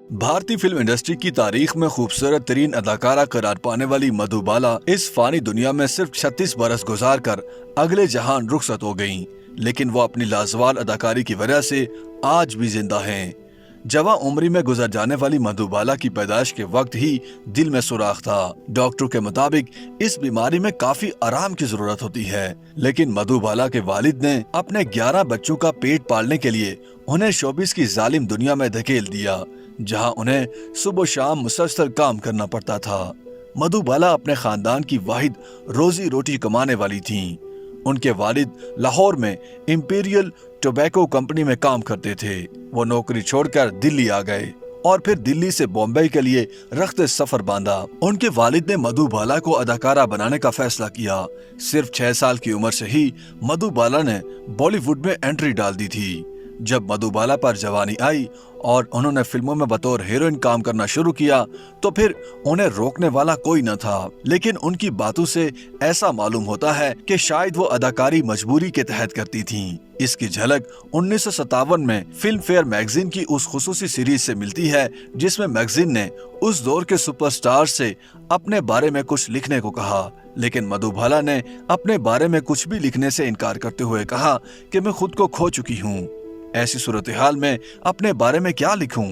भारतीय film industry की तारीख में खूबसूरत तरीन अदाकारा करार पाने वाली मधुबाला इस फानी दुनिया में सिर्फ 36 बरस गुजार कर अगले जहान रुखसत हो गईं, लेकिन वो अपनी लाजवाब अदाकारी की वजह से आज भी जिंदा हैं। जवां उम्री में गुजर जाने वाली मधुबाला की पैदाइश के वक्त ही दिल में सुराख था। डॉक्टरों के मुताबिक इस बीमारी में काफी आराम की जरूरत होती है, लेकिन मधुबाला के वालिद ने अपने 11 बच्चों का पेट पालने के लिए उन्हें शोबिस की जालिम दुनिया में धकेल दिया, जहां उन्हें सुबह शाम मुसलसल काम करना पड़ता था। मधुबाला अपने खानदान की वाहिद रोजी रोटी कमाने वाली थीं। उनके वालिद लाहौर में इंपीरियल टोबैको कंपनी में काम करते थे। वो नौकरी छोड़कर दिल्ली आ गए और फिर दिल्ली से बॉम्बे के लिए रख्ते सफर बांधा। उनके वालिद ने मधुबाला को अदाकारा बनाने का फैसला किया। सिर्फ 6 साल की उम्र से ही मधुबाला ने बॉलीवुड में एंट्री डाल दी थी। जब मधुबाला पर जवानी आई और उन्होंने फिल्मों में बतौर हीरोइन काम करना शुरू किया तो फिर उन्हें रोकने वाला कोई न था। लेकिन उनकी बातों से ऐसा मालूम होता है कि शायद वो अदाकारी मजबूरी के तहत करती थीं। इसकी झलक 1957 में फिल्म फेयर मैगजीन की उस खुसूसी सीरीज से मिलती है, जिसमें मैगजीन ने उस दौर के सुपरस्टार से अपने बारे में कुछ लिखने को कहा, लेकिन मधुबाला ने अपने बारे में कुछ भी लिखने से इनकार करते हुए कहा कि मैं खुद को खो चुकी हूँ। ऐसी सूरत हाल में अपने बारे में क्या लिखूं?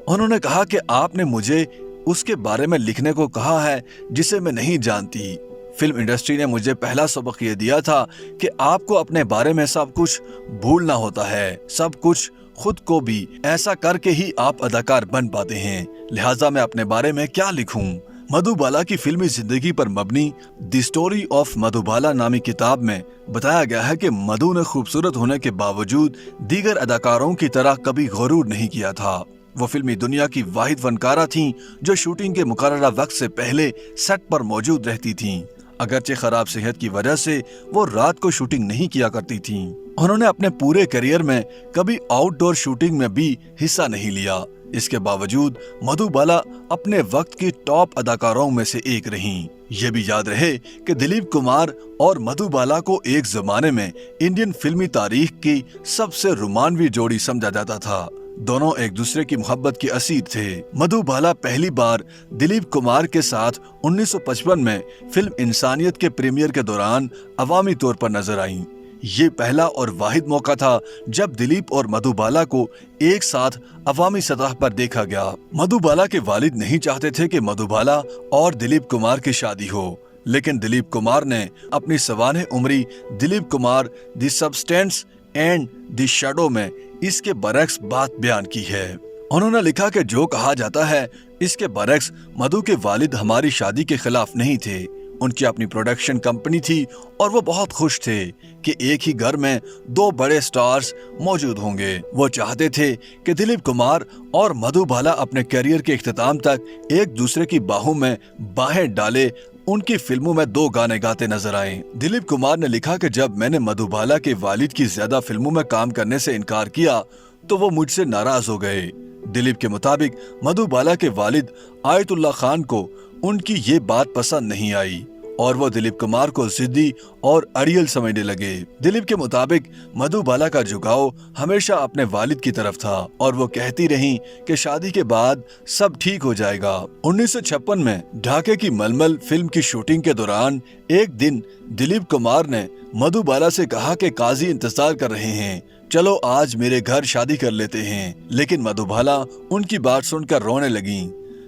उन्होंने कहा कि आपने मुझे उसके बारे में लिखने को कहा है जिसे मैं नहीं जानती। फिल्म इंडस्ट्री ने मुझे पहला सबक ये दिया था कि आपको अपने बारे में सब कुछ भूलना होता है, सब कुछ खुद को भी। ऐसा करके ही आप अदाकार बन पाते हैं। लिहाजा मैं अपने बारे में क्या लिखूं? मधुबाला की फिल्मी जिंदगी पर मबनी द स्टोरी ऑफ मधुबाला नामी किताब में बताया गया है कि मधु ने खूबसूरत होने के बावजूद दीगर अदाकारों की तरह कभी गुरूर नहीं किया था। वो फिल्मी दुनिया की वाहिद फनकारा थीं जो शूटिंग के मुकर्ररा वक्त से पहले सेट पर मौजूद रहती थीं। अगरचे खराब सेहत की वजह से वो रात को शूटिंग नहीं किया करती थीं। उन्होंने अपने पूरे करियर में कभी आउटडोर शूटिंग में भी हिस्सा नहीं लिया। इसके बावजूद मधुबाला अपने वक्त की टॉप अदाकारों में से एक रहीं। ये भी याद रहे कि दिलीप कुमार और मधुबाला को एक जमाने में इंडियन फिल्मी तारीख की सबसे रोमानवी जोड़ी समझा जाता था। दोनों एक दूसरे की मोहब्बत के असीर थे। मधुबाला पहली बार दिलीप कुमार के साथ 1955 में फिल्म इंसानियत के प्रीमियर के दौरान अवामी तौर पर नजर आईं। ये पहला और वाहिद मौका था जब दिलीप और मधुबाला को एक साथ अवामी सतह पर देखा गया। मधुबाला के वालिद नहीं चाहते थे कि मधुबाला और दिलीप कुमार की शादी हो, लेकिन दिलीप कुमार ने अपनी सवाने उम्री Dilip Kumar the substance and the shadow में इसके बरक्स बात बयान की है। उन्होंने लिखा कि जो कहा जाता है इसके बरक्स मधु के वालिद हमारी शादी के खिलाफ नहीं थे। उनकी अपनी प्रोडक्शन कंपनी थी और वो बहुत खुश थे कि एक ही घर में 2 बड़े स्टार्स मौजूद होंगे। वो चाहते थे कि दिलीप कुमार और मधुबाला अपने करियर के इख्तिताम तक एक दूसरे की बाहों में बाहें डाले उनकी फिल्मों में 2 गाने गाते नजर आए। दिलीप कुमार ने लिखा कि जब मैंने मधुबाला के वालिद की ज्यादा फिल्मों में काम करने से इनकार किया तो वो मुझसे नाराज हो गए। दिलीप के मुताबिक मधुबाला के वालिद आयतुल्ला खान को उनकी ये बात पसंद नहीं आई और वो दिलीप कुमार को जिद्दी और अड़ियल समझने लगे। दिलीप के मुताबिक मधुबाला का झुकाव हमेशा अपने वालिद की तरफ था और वो कहती रहीं कि शादी के बाद सब ठीक हो जाएगा। 1956 में ढाके की मलमल फिल्म की शूटिंग के दौरान एक दिन दिलीप कुमार ने मधुबाला से कहा कि काजी इंतजार कर रहे हैं, चलो आज मेरे घर शादी कर लेते हैं। लेकिन मधुबाला उनकी बात सुनकर रोने लगी।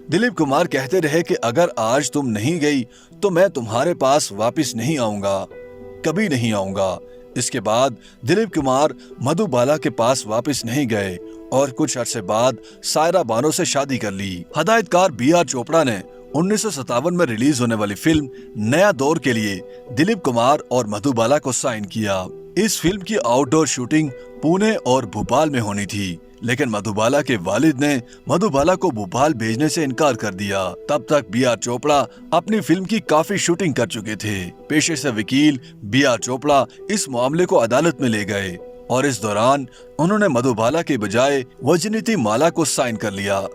दिलीप कुमार कहते रहे कि अगर आज तुम नहीं गई तो मैं तुम्हारे पास वापस नहीं आऊंगा, कभी नहीं आऊंगा। इसके बाद दिलीप कुमार मधुबाला के पास वापस नहीं गए और कुछ अरसे बाद सायरा बानो से शादी कर ली। हदायतकार B.R. चोपड़ा ने 1957 में रिलीज होने वाली फिल्म नया दौर के लिए दिलीप कुमार और मधुबाला को साइन किया। इस फिल्म की आउटडोर शूटिंग पुणे और भोपाल में होनी थी, लेकिन मधुबाला के वालिद ने मधुबाला को भोपाल भेजने से इनकार कर दिया। तब तक B.R. चोपड़ा अपनी फिल्म की काफी शूटिंग कर चुके थे। पेशे से वकील B.R. चोपड़ा इस मामले को अदालत में ले गए और इस दौरान उन्होंने मधुबाला के बजाय वजनीति माला को साइन कर लिया।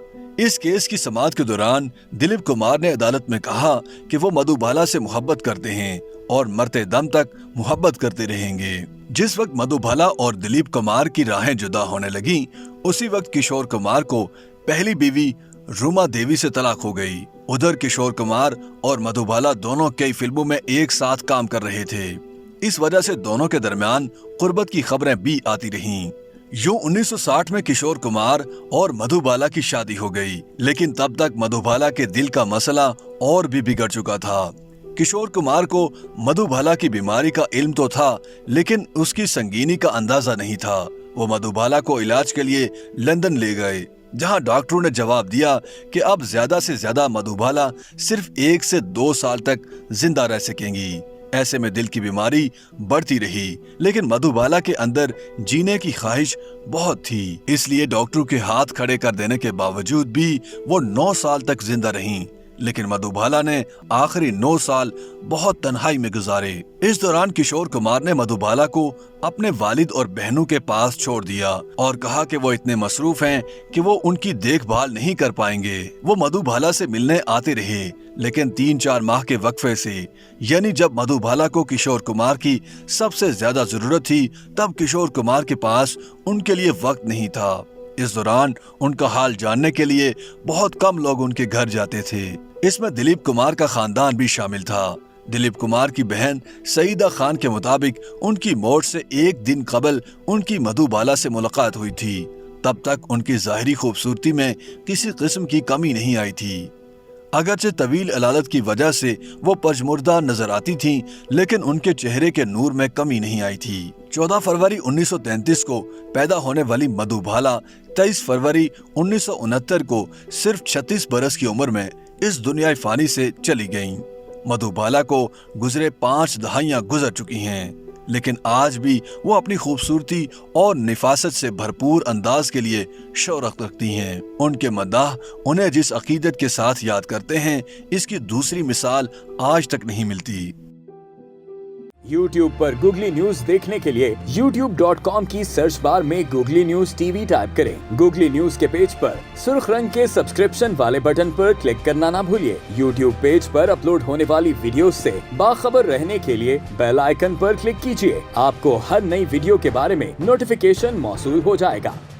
इस केस की समाअत के दौरान दिलीप कुमार ने अदालत में कहा कि वो मधुबाला से मोहब्बत करते हैं और मरते दम तक मोहब्बत करते रहेंगे। जिस वक्त मधुबाला और दिलीप कुमार की राहें जुदा होने लगी, उसी वक्त किशोर कुमार को पहली बीवी रूमा देवी से तलाक हो गई। उधर किशोर कुमार और मधुबाला दोनों कई फिल्मों में एक साथ काम कर रहे थे। इस वजह से दोनों के दरमियान कुर्बत की खबरें भी आती रहीं। यूं 1960 में किशोर कुमार और मधुबाला की शादी हो गई, लेकिन तब तक मधुबाला के दिल का मसला और भी बिगड़ चुका था। किशोर कुमार को मधुबाला की बीमारी का इल्म तो था, लेकिन उसकी संगीनी का अंदाजा नहीं था। वो मधुबाला को इलाज के लिए लंदन ले गए, जहां डॉक्टरों ने जवाब दिया कि अब ज्यादा से ज्यादा मधुबाला सिर्फ 1 से 2 साल तक जिंदा रह सकेंगी। ऐसे में दिल की बीमारी बढ़ती रही, लेकिन मधुबाला के अंदर जीने की ख्वाहिश बहुत थी। इसलिए डॉक्टरों के हाथ खड़े कर देने के बावजूद भी वो 9 साल तक जिंदा रहीं। लेकिन मधुबाला ने आखिरी 9 साल बहुत तन्हाई में गुजारे। इस दौरान किशोर कुमार ने मधुबाला को अपने वालिद और बहनों के पास छोड़ दिया और कहा कि वो इतने मसरूफ हैं कि वो उनकी देखभाल नहीं कर पाएंगे। वो मधुबाला से मिलने आते रहे, लेकिन 3-4 माह के वक्फे से, यानी जब मधुबाला को किशोर कुमार की सबसे ज्यादा जरूरत थी, तब किशोर कुमार के पास उनके लिए वक्त नहीं था। इस दौरान उनका हाल जानने के लिए बहुत कम लोग उनके घर जाते थे। इसमें दिलीप कुमार का खानदान भी शामिल था। दिलीप कुमार की बहन सईदा खान के मुताबिक उनकी मौत से 1 दिन कबल उनकी मधुबाला से मुलाकात हुई थी। तब तक उनकी ज़ाहिरी खूबसूरती में किसी किस्म की कमी नहीं आई थी। अगरचे तवील अलादत की वजह से वो पजमुर्दा नजर आती थीं, लेकिन उनके चेहरे के नूर में कमी नहीं आई थी। 14 फरवरी 1933 को पैदा होने वाली मधुबाला 23 फरवरी 1969 को सिर्फ 36 बरस की उम्र में इस दुनिया फानी से चली गईं। मधुबाला को गुजरे 5 दहाइयां गुजर चुकी हैं, लेकिन आज भी वो अपनी खूबसूरती और निफासत से भरपूर अंदाज के लिए शौहरत रखती हैं। उनके मदाह उन्हें जिस अकीदत के साथ याद करते हैं, इसकी दूसरी मिसाल आज तक नहीं मिलती। YouTube पर गूगली न्यूज देखने के लिए youtube.com की सर्च बार में गूगली न्यूज टीवी टाइप करें। गूगली न्यूज के पेज पर सुर्ख रंग के सब्सक्रिप्शन वाले बटन पर क्लिक करना ना भूलिए। YouTube पेज पर अपलोड होने वाली वीडियो से बाखबर रहने के लिए बेल आइकन पर क्लिक कीजिए। आपको हर नई वीडियो के बारे में नोटिफिकेशन मौसूल हो जाएगा।